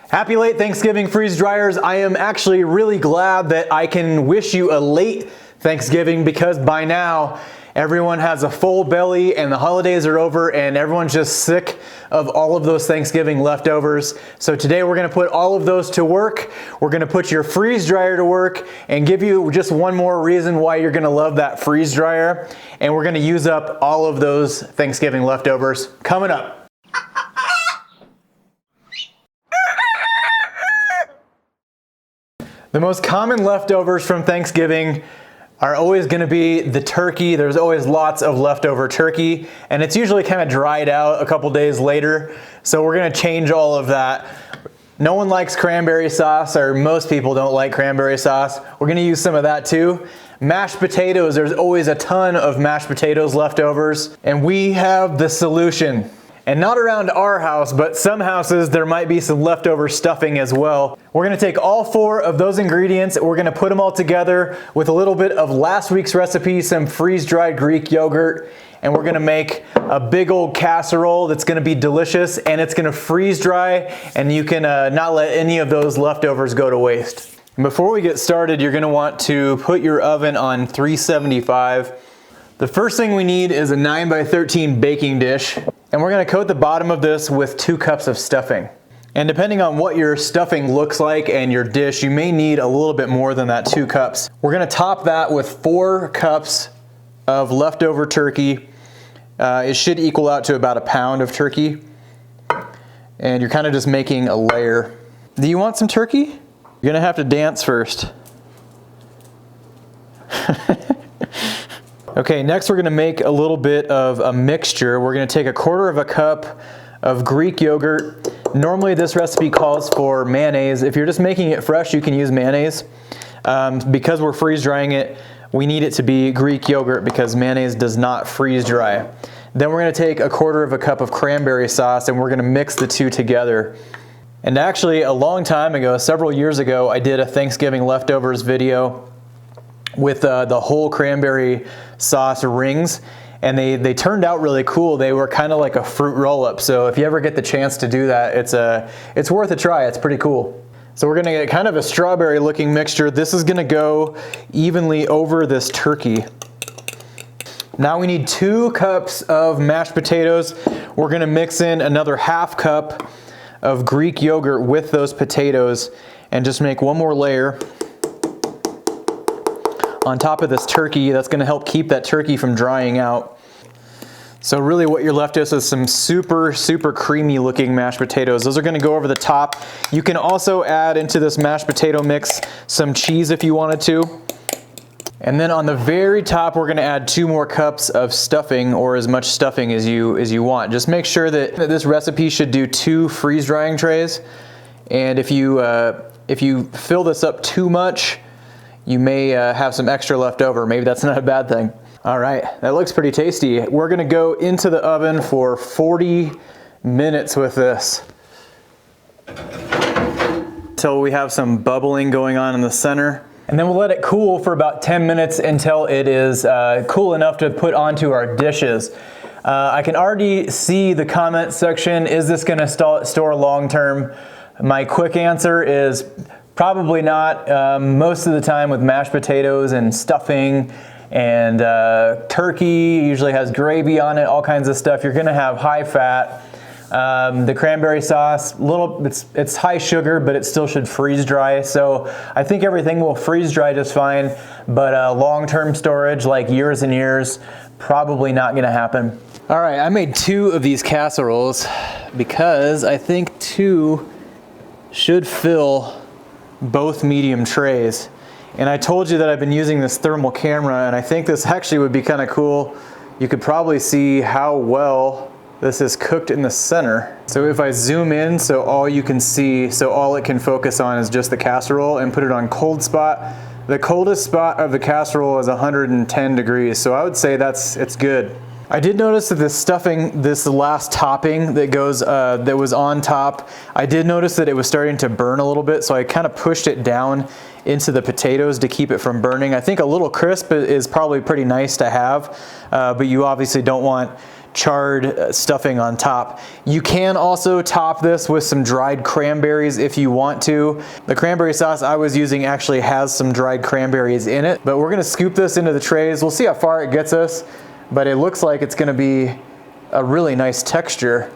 Happy late Thanksgiving, freeze dryers. I am actually really glad that I can wish you a late Thanksgiving because by now everyone has a full belly and the holidays are over and everyone's just sick of all of those Thanksgiving leftovers. So today we're gonna put all of those to work. We're gonna put your freeze dryer to work and give you just one more reason why you're gonna love that freeze dryer. And we're gonna use up all of those Thanksgiving leftovers coming up. The most common leftovers from Thanksgiving are always going to be the turkey. There's always lots of leftover turkey, and it's usually kind of dried out a couple days later. So we're going to change all of that. No one likes cranberry sauce, or most people don't like cranberry sauce. We're going to use some of that too. Mashed potatoes, there's always a ton of mashed potatoes leftovers, and we have the solution. And not around our house, but some houses there might be some leftover stuffing as well. We're gonna take all four of those ingredients, we're gonna put them all together with a little bit of last week's recipe, some freeze-dried Greek yogurt, and we're gonna make a big old casserole that's gonna be delicious, and it's gonna freeze dry, and you can not let any of those leftovers go to waste. And before we get started, you're gonna want to put your oven on 375. The first thing we need is a 9x13 baking dish. And we're gonna coat the bottom of this with 2 cups of stuffing. And depending on what your stuffing looks like and your dish, you may need a little bit more than that 2 cups. We're gonna top that with 4 cups of leftover turkey. It should equal out to about a pound of turkey. And you're kind of just making a layer. Do you want some turkey? You're gonna have to dance first. Okay, next we're gonna make a little bit of a mixture. We're gonna take a 1/4 cup of Greek yogurt. Normally this recipe calls for mayonnaise. If you're just making it fresh, you can use mayonnaise. Because we're freeze drying it, we need it to be Greek yogurt because mayonnaise does not freeze dry. Then we're gonna take a 1/4 cup of cranberry sauce and we're gonna mix the two together. And actually a long time ago, several years ago, I did a Thanksgiving leftovers video with the whole cranberry sauce rings, and they turned out really cool. They were kind of like a fruit roll-up, so if you ever get the chance to do that, it's worth a try. It's pretty cool. So we're gonna get kind of a strawberry looking mixture. This is gonna go evenly over this turkey. Now we need 2 cups of mashed potatoes. We're gonna mix in another 1/2 cup of Greek yogurt with those potatoes and just make one more layer on top of this turkey. That's gonna help keep that turkey from drying out. So really what you're left with is some super creamy looking mashed potatoes. Those are gonna go over the top. You can also add into this mashed potato mix some cheese if you wanted to. And then on the very top, we're gonna add 2 more cups of stuffing, or as much stuffing as you want. Just make sure that this recipe should do 2 freeze drying trays. And if you fill this up too much, you may have some extra left over. Maybe that's not a bad thing. All right, that looks pretty tasty. We're gonna go into the oven for 40 minutes with this. Until we have some bubbling going on in the center. And then we'll let it cool for about 10 minutes until it is cool enough to put onto our dishes. I can already see the comment section, is this gonna store long term? My quick answer is probably not. Most of the time with mashed potatoes and stuffing and turkey, usually has gravy on it, all kinds of stuff, you're gonna have high fat. The cranberry sauce, it's high sugar, but it still should freeze dry. So I think everything will freeze dry just fine, but long-term storage, like years and years, probably not gonna happen. All right, I made 2 of these casseroles because I think 2 should fill both medium trays. And I told you that I've been using this thermal camera, and I think this actually would be kind of cool. You could probably see how well this is cooked in the center. So if I zoom in, so all you can see, so all it can focus on is just the casserole, and put it on cold spot. The coldest spot of the casserole is 110 degrees, so I would say it's good. I did notice that this stuffing, this last topping that goes, that was on top, I did notice that it was starting to burn a little bit, so I kind of pushed it down into the potatoes to keep it from burning. I think a little crisp is probably pretty nice to have, but you obviously don't want charred stuffing on top. You can also top this with some dried cranberries if you want to. The cranberry sauce I was using actually has some dried cranberries in it, but we're gonna scoop this into the trays. We'll see how far it gets us, but it looks like it's gonna be a really nice texture.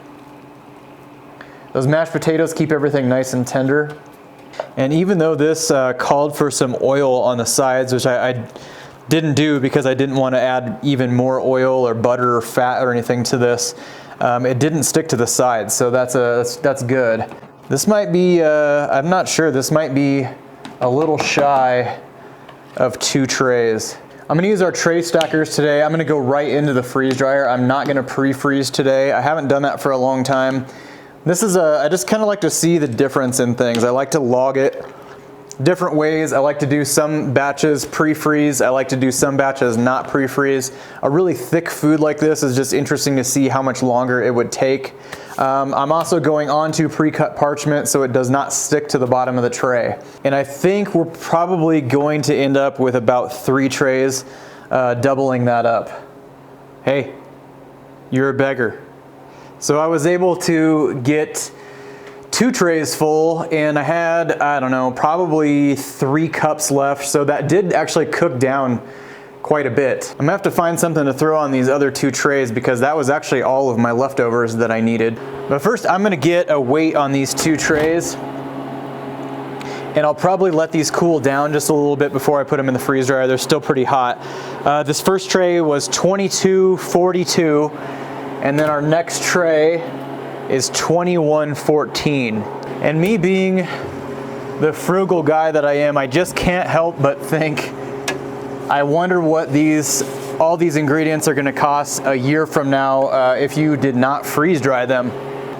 Those mashed potatoes keep everything nice and tender. And even though this called for some oil on the sides, which I didn't do because I didn't want to add even more oil or butter or fat or anything to this, it didn't stick to the sides, so that's good. This might be, I'm not sure, this might be a little shy of 2 trays. I'm gonna use our tray stackers today. I'm gonna go right into the freeze dryer. I'm not gonna pre-freeze today. I haven't done that for a long time. This is I just kind of like to see the difference in things. I like to log it different ways. I like to do some batches pre-freeze. I like to do some batches not pre-freeze. A really thick food like this is just interesting to see how much longer it would take. I'm also going on to pre-cut parchment so it does not stick to the bottom of the tray. And I think we're probably going to end up with about 3 trays, doubling that up. Hey, you're a beggar. So I was able to get 2 trays full, and I had, I don't know, probably 3 cups left, so that did actually cook down quite a bit. I'm gonna have to find something to throw on these other 2 trays because that was actually all of my leftovers that I needed. But first I'm gonna get a weight on these 2 trays, and I'll probably let these cool down just a little bit before I put them in the freeze dryer. They're still pretty hot. This first tray was 2242. And then our next tray is 2114. And me being the frugal guy that I am, I just can't help but think, I wonder what all these ingredients are gonna cost a year from now if you did not freeze dry them.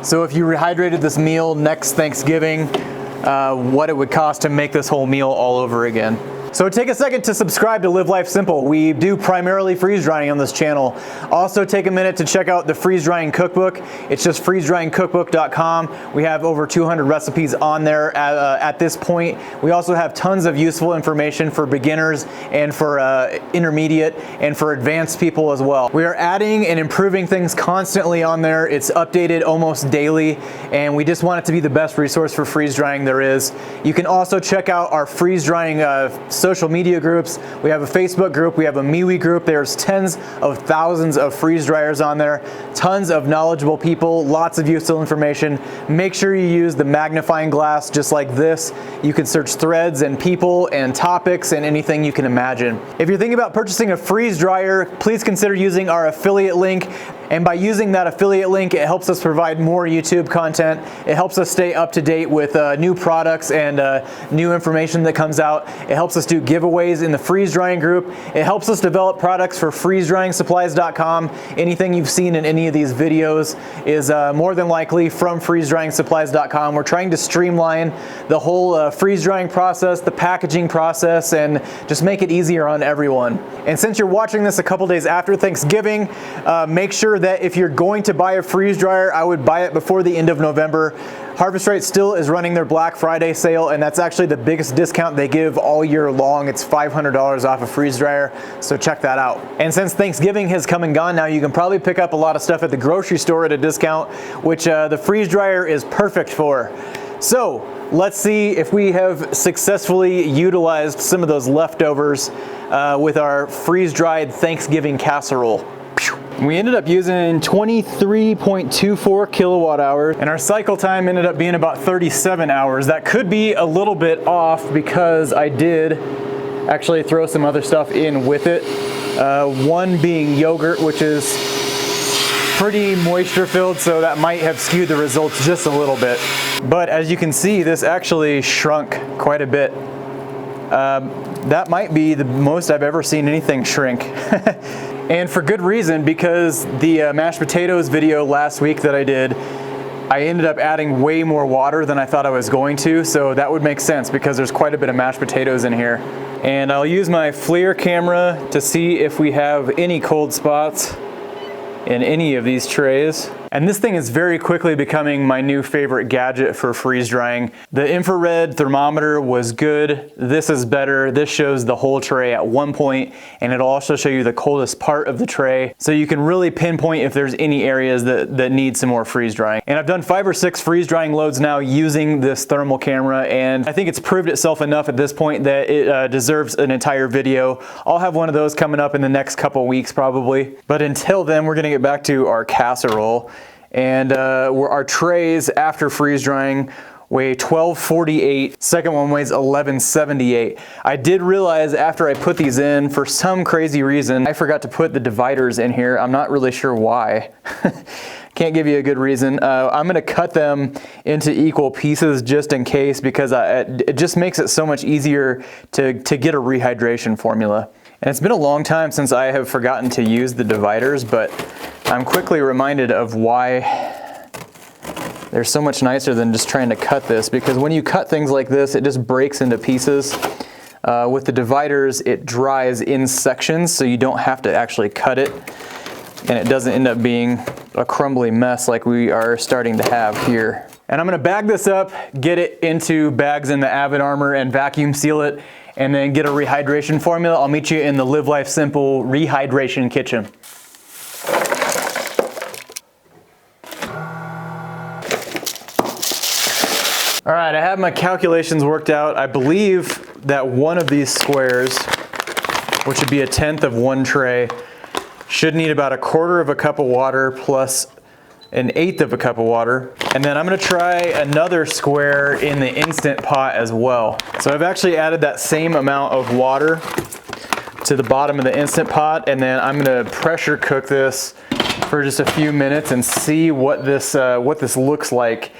So if you rehydrated this meal next Thanksgiving, what it would cost to make this whole meal all over again. So take a second to subscribe to Live Life Simple. We do primarily freeze drying on this channel. Also take a minute to check out the freeze drying cookbook. It's just freezedryingcookbook.com. We have over 200 recipes on there at this point. We also have tons of useful information for beginners and for intermediate and for advanced people as well. We are adding and improving things constantly on there. It's updated almost daily, and we just want it to be the best resource for freeze drying there is. You can also check out our freeze drying social media groups. We have a Facebook group, we have a MeWe group. There's tens of thousands of freeze dryers on there, tons of knowledgeable people, lots of useful information. Make sure you use the magnifying glass just like this. You can search threads and people and topics and anything you can imagine. If you're thinking about purchasing a freeze dryer, please consider using our affiliate link. And by using that affiliate link, it helps us provide more YouTube content. It helps us stay up to date with new products and new information that comes out. It helps us do giveaways in the freeze drying group. It helps us develop products for freezedryingsupplies.com. Anything you've seen in any of these videos is more than likely from freezedryingsupplies.com. We're trying to streamline the whole freeze drying process, the packaging process, and just make it easier on everyone. And since you're watching this a couple days after Thanksgiving, make sure that if you're going to buy a freeze dryer, I would buy it before the end of November. Harvest Right still is running their Black Friday sale, and that's actually the biggest discount they give all year long. It's $500 off a freeze dryer, so check that out. And since Thanksgiving has come and gone now, you can probably pick up a lot of stuff at the grocery store at a discount, which the freeze dryer is perfect for. So let's see if we have successfully utilized some of those leftovers with our freeze-dried Thanksgiving casserole. We ended up using 23.24 kilowatt hours, and our cycle time ended up being about 37 hours. That could be a little bit off because I did actually throw some other stuff in with it. One being yogurt, which is pretty moisture filled, so that might have skewed the results just a little bit. But as you can see, this actually shrunk quite a bit. That might be the most I've ever seen anything shrink. And for good reason, because the mashed potatoes video last week that I did, I ended up adding way more water than I thought I was going to, so that would make sense because there's quite a bit of mashed potatoes in here. And I'll use my FLIR camera to see if we have any cold spots in any of these trays. And this thing is very quickly becoming my new favorite gadget for freeze drying. The infrared thermometer was good. This is better. This shows the whole tray at one point, and it'll also show you the coldest part of the tray. So you can really pinpoint if there's any areas that need some more freeze drying. And I've done 5 or 6 freeze drying loads now using this thermal camera, and I think it's proved itself enough at this point that it deserves an entire video. I'll have one of those coming up in the next couple weeks probably. But until then, we're gonna get back to our casserole. And our trays after freeze drying weigh 1248. Second one weighs 1178. I did realize after I put these in, for some crazy reason, I forgot to put the dividers in here. I'm not really sure why. Can't give you a good reason. I'm gonna cut them into equal pieces just in case, because it just makes it so much easier to get a rehydration formula. And it's been a long time since I have forgotten to use the dividers, but I'm quickly reminded of why they're so much nicer than just trying to cut this, because when you cut things like this, it just breaks into pieces. With the dividers, it dries in sections, so you don't have to actually cut it, and it doesn't end up being a crumbly mess like we are starting to have here. And I'm gonna bag this up, get it into bags in the Avid Armor and vacuum seal it, and then get a rehydration formula. I'll meet you in the Live Life Simple rehydration kitchen. All right, I have my calculations worked out. I believe that one of these squares, which would be 1/10 of one tray, should need about 1/4 of a cup of water plus 1/8 of a cup of water. And then I'm gonna try another square in the Instant Pot as well. So I've actually added that same amount of water to the bottom of the Instant Pot, and then I'm gonna pressure cook this for just a few minutes and see what this looks like.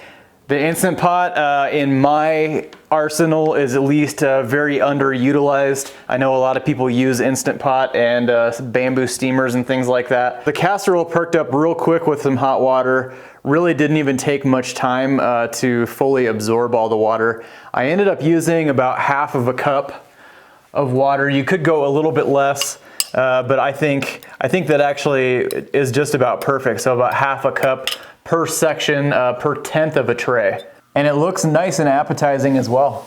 The Instant Pot in my arsenal is at least very underutilized. I know a lot of people use Instant Pot and bamboo steamers and things like that. The casserole perked up real quick with some hot water. Really didn't even take much time to fully absorb all the water. I ended up using about 1/2 of a cup of water. You could go a little bit less, but I think that actually is just about perfect. So about 1/2 a cup per section, per 1/10 of a tray. And it looks nice and appetizing as well.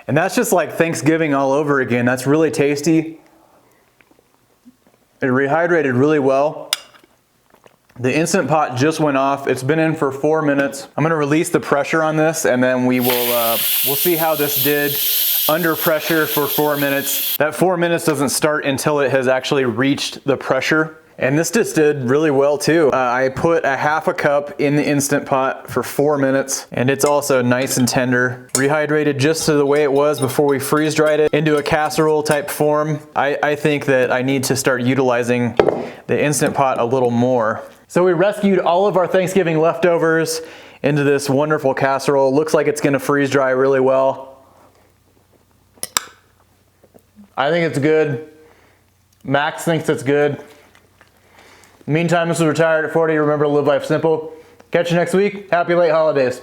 And that's just like Thanksgiving all over again. That's really tasty. It rehydrated really well. The Instant Pot just went off. It's been in for 4 minutes. I'm gonna release the pressure on this, and then we'll see how this did under pressure for 4 minutes. That 4 minutes doesn't start until it has actually reached the pressure. And this just did really well too. I put 1/2 a cup in the Instant Pot for 4 minutes, and it's also nice and tender. Rehydrated just to the way it was before we freeze dried it into a casserole type form. I think that I need to start utilizing the Instant Pot a little more. So we rescued all of our Thanksgiving leftovers into this wonderful casserole. Looks like it's gonna freeze dry really well. I think it's good. Max thinks it's good. Meantime, this is Retired at 40. Remember to live life simple. Catch you next week. Happy late holidays.